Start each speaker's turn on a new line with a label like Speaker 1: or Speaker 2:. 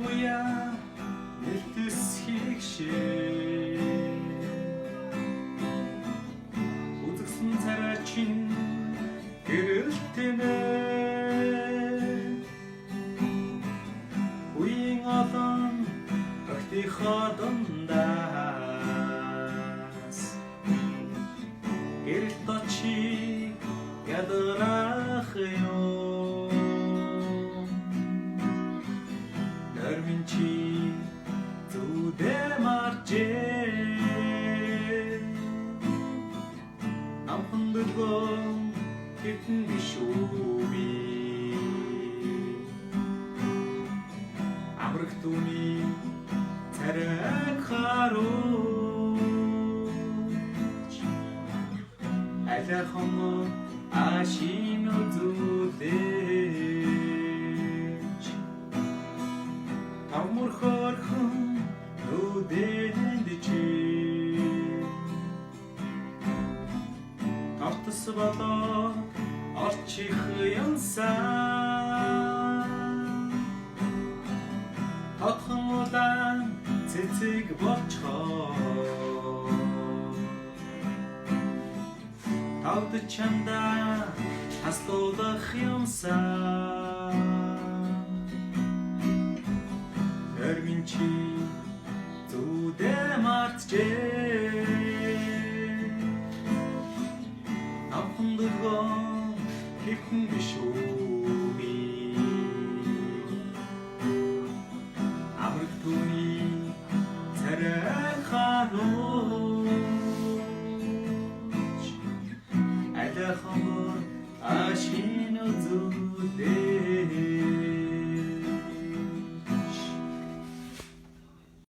Speaker 1: Туя нэлтэсхийг шээ үзэгсэн царай чинь гэрэлтэнэ үеийн олон огтынхоо дундаас гэрэлт очиг ядарах ёо нэрмин чи зүдэ марчээ амхан дөргөө хитэн биш үби амрах түүний царайг харуулж алахан ашин үзүүлж тамур хорхон нүдэнд чи тартас болоо орчих юмсан татхан удаан цэцэг болчхоо тавд чанда хаслуулах юмсан нэрмин чи зүдэ мартжээ амхан дөргөө хитэн биш үби амрах түүний царай харуулж алахан ашин үзүүлээ